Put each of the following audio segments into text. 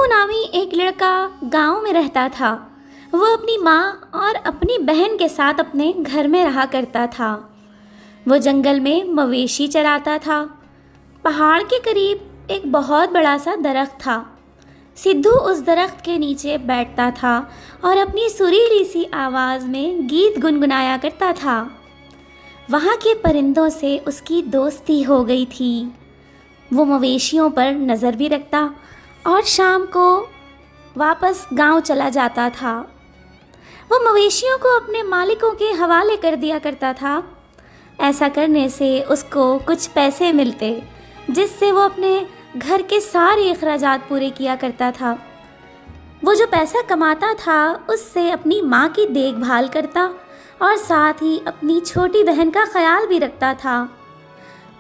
सिद्धू नामी एक लड़का गांव में रहता था। वो अपनी माँ और अपनी बहन के साथ अपने घर में रहा करता था। वो जंगल में मवेशी चराता था। पहाड़ के करीब एक बहुत बड़ा सा दरख्त था। सिद्धू उस दरख्त के नीचे बैठता था और अपनी सुरीली सी आवाज़ में गीत गुनगुनाया करता था। वहाँ के परिंदों से उसकी दोस्ती हो गई थी। वो मवेशियों पर नज़र भी रखता और शाम को वापस गांव चला जाता था। वो मवेशियों को अपने मालिकों के हवाले कर दिया करता था। ऐसा करने से उसको कुछ पैसे मिलते, जिससे वो अपने घर के सारे अखराजात पूरे किया करता था। वो जो पैसा कमाता था उससे अपनी माँ की देखभाल करता और साथ ही अपनी छोटी बहन का ख्याल भी रखता था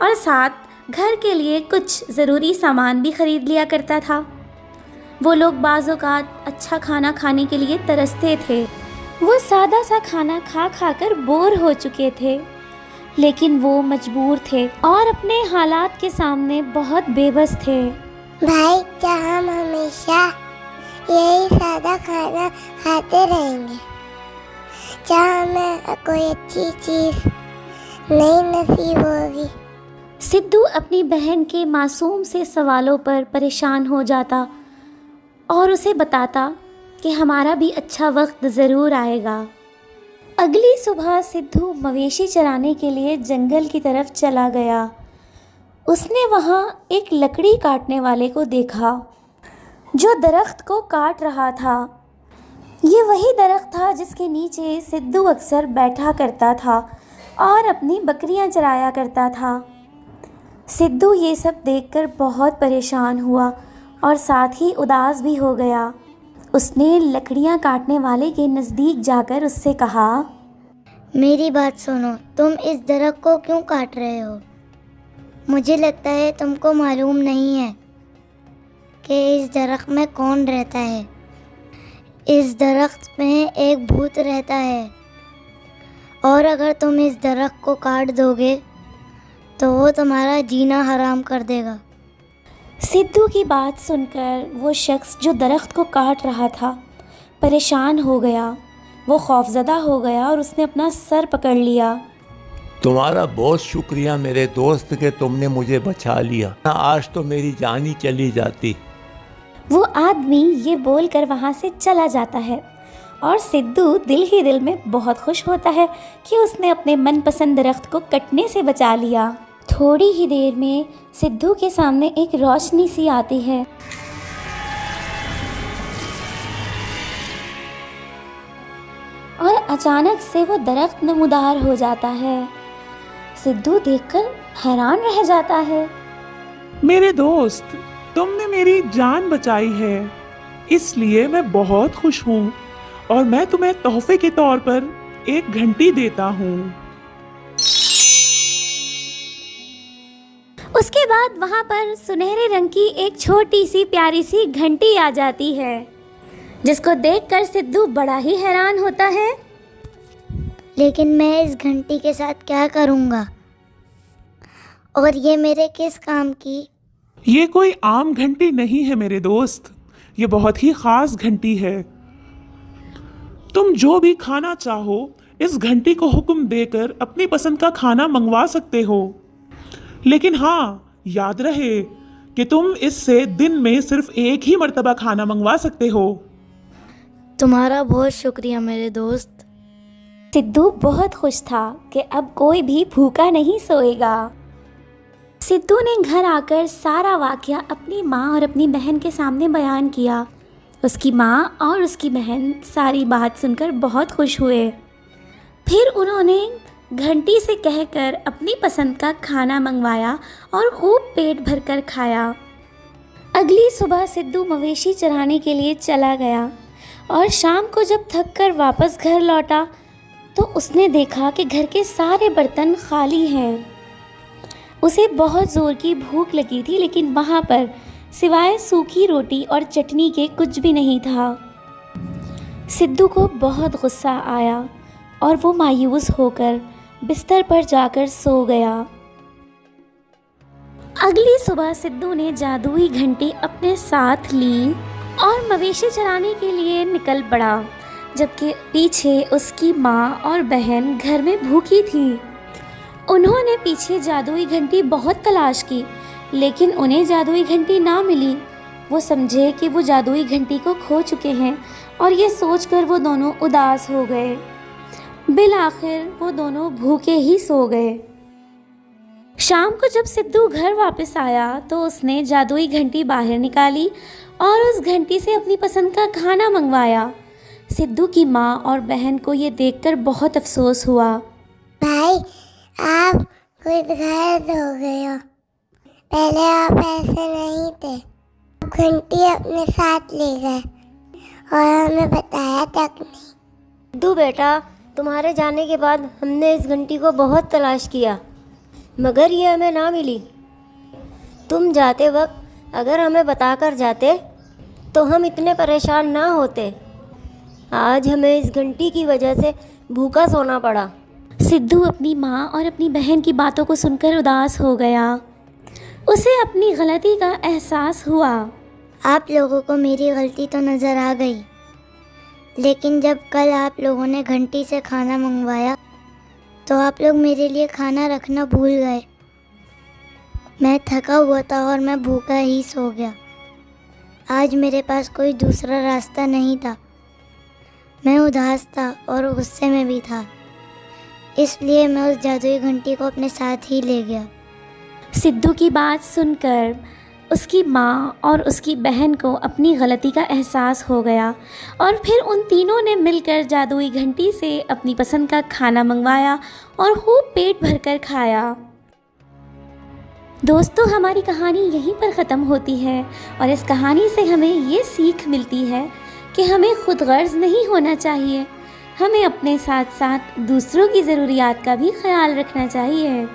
और साथ घर के लिए कुछ ज़रूरी सामान भी ख़रीद लिया करता था। वो लोग बाज़-औक़ात अच्छा खाना खाने के लिए तरसते थे। वो सादा सा खाना खा खा कर बोर हो चुके थे, लेकिन वो मजबूर थे और अपने हालात के सामने बहुत बेबस थे। भाई, क्या हम हमेशा यही सादा खाना खाते रहेंगे? क्या हमें कोई अच्छी चीज़ नहीं नसीब होगी? सिद्धू अपनी बहन के मासूम से सवालों पर परेशान हो जाता और उसे बताता कि हमारा भी अच्छा वक्त ज़रूर आएगा। अगली सुबह सिद्धू मवेशी चराने के लिए जंगल की तरफ चला गया। उसने वहाँ एक लकड़ी काटने वाले को देखा जो दरख्त को काट रहा था। ये वही दरख्त था जिसके नीचे सिद्धू अक्सर बैठा करता था और अपनी बकरियां चराया करता था। सिद्धू ये सब देखकर बहुत परेशान हुआ और साथ ही उदास भी हो गया। उसने लकड़ियाँ काटने वाले के नज़दीक जाकर उससे कहा, मेरी बात सुनो, तुम इस दरख्त को क्यों काट रहे हो? मुझे लगता है तुमको मालूम नहीं है कि इस दरख्त में कौन रहता है। इस दरख्त में एक भूत रहता है और अगर तुम इस दरख्त को काट दोगे तो वो तुम्हारा जीना हराम कर देगा। सिद्धू की बात सुनकर वो शख्स जो दरख्त को काट रहा था परेशान हो गया। वो खौफज़दा हो गया और उसने अपना सर पकड़ लिया। तुम्हारा बहुत शुक्रिया मेरे दोस्त कि तुमने मुझे बचा लिया, आज तो मेरी जान ही चली जाती। वो आदमी ये बोलकर वहाँ से चला जाता है और सिद्धू दिल ही दिल में बहुत खुश होता है कि उसने अपने मनपसंद दरख्त को कटने से बचा लिया। थोड़ी ही देर में सिद्धू के सामने एक रोशनी सी आती है और अचानक से वो दरख्त नमूदार हो जाता है। सिद्धू देखकर हैरान रह जाता है। मेरे दोस्त, तुमने मेरी जान बचाई है, इसलिए मैं बहुत खुश हूँ और मैं तुम्हें तोहफे के तौर पर एक घंटी देता हूँ। उसके बाद वहाँ पर सुनहरे रंग की एक छोटी सी प्यारी सी घंटी आ जाती है, जिसको देखकर सिद्धू बड़ा ही हैरान होता है। लेकिन मैं इस घंटी के साथ क्या करूँगा और ये मेरे किस काम की? ये कोई आम घंटी नहीं है मेरे दोस्त, ये बहुत ही खास घंटी है। तुम जो भी खाना चाहो इस घंटी को हुक्म देकर अपनी पसंद का खाना मंगवा सकते हो, लेकिन हाँ, याद रहे कि तुम इससे दिन में सिर्फ एक ही मर्तबा खाना मंगवा सकते हो। तुम्हारा बहुत शुक्रिया मेरे दोस्त। सिद्धू बहुत खुश था कि अब कोई भी भूखा नहीं सोएगा। सिद्धू ने घर आकर सारा वाकया अपनी माँ और अपनी बहन के सामने बयान किया। उसकी माँ और उसकी बहन सारी बात सुनकर बहुत खुश हुए। फिर उन्होंने घंटी से कहकर अपनी पसंद का खाना मंगवाया और खूब पेट भरकर खाया। अगली सुबह सिद्धू मवेशी चराने के लिए चला गया और शाम को जब थक कर वापस घर लौटा तो उसने देखा कि घर के सारे बर्तन खाली हैं। उसे बहुत ज़ोर की भूख लगी थी, लेकिन वहाँ पर सिवाय सूखी रोटी और चटनी के कुछ भी नहीं था। सिद्धू को बहुत गुस्सा आया और वो मायूस होकर बिस्तर पर जाकर सो गया। अगली सुबह सिद्धू ने जादुई घंटी अपने साथ ली और मवेशी चराने के लिए निकल पड़ा, जबकि पीछे उसकी माँ और बहन घर में भूखी थी। उन्होंने पीछे जादुई घंटी बहुत तलाश की, लेकिन उन्हें जादुई घंटी ना मिली। वो समझे कि वो जादुई घंटी को खो चुके हैं और ये सोचकर वो दोनों उदास हो गए। बिल आखिर वो दोनों भूखे ही सो गए। शाम को जब सिद्धू घर वापस आया तो उसने जादुई घंटी बाहर निकाली और उस घंटी से अपनी पसंद का खाना मंगवाया। सिद्धू की माँ और बहन को ये देखकर बहुत अफसोस हुआ। भाई, आप खुद घर हो गए हो। पहले आप ऐसे नहीं थे। आप घंटी अपने साथ ले गए और हमें बताया तक नहीं। सिद्धू बेटा, तुम्हारे जाने के बाद हमने इस घंटी को बहुत तलाश किया, मगर ये हमें ना मिली। तुम जाते वक्त अगर हमें बताकर जाते तो हम इतने परेशान ना होते। आज हमें इस घंटी की वजह से भूखा सोना पड़ा। सिद्धू अपनी माँ और अपनी बहन की बातों को सुनकर उदास हो गया। उसे अपनी गलती का एहसास हुआ। आप लोगों को मेरी गलती तो नज़र आ गई, लेकिन जब कल आप लोगों ने घंटी से खाना मंगवाया तो आप लोग मेरे लिए खाना रखना भूल गए। मैं थका हुआ था और मैं भूखा ही सो गया। आज मेरे पास कोई दूसरा रास्ता नहीं था। मैं उदास था और गुस्से में भी था, इसलिए मैं उस जादुई घंटी को अपने साथ ही ले गया। सिद्धू की बात सुनकर उसकी माँ और उसकी बहन को अपनी गलती का एहसास हो गया और फिर उन तीनों ने मिलकर जादुई घंटी से अपनी पसंद का खाना मंगवाया और खूब पेट भरकर खाया। दोस्तों, हमारी कहानी यहीं पर ख़त्म होती है और इस कहानी से हमें ये सीख मिलती है कि हमें खुद गर्ज नहीं होना चाहिए। हमें अपने साथ साथ दूसरों की ज़रूरियात का भी ख्याल रखना चाहिए।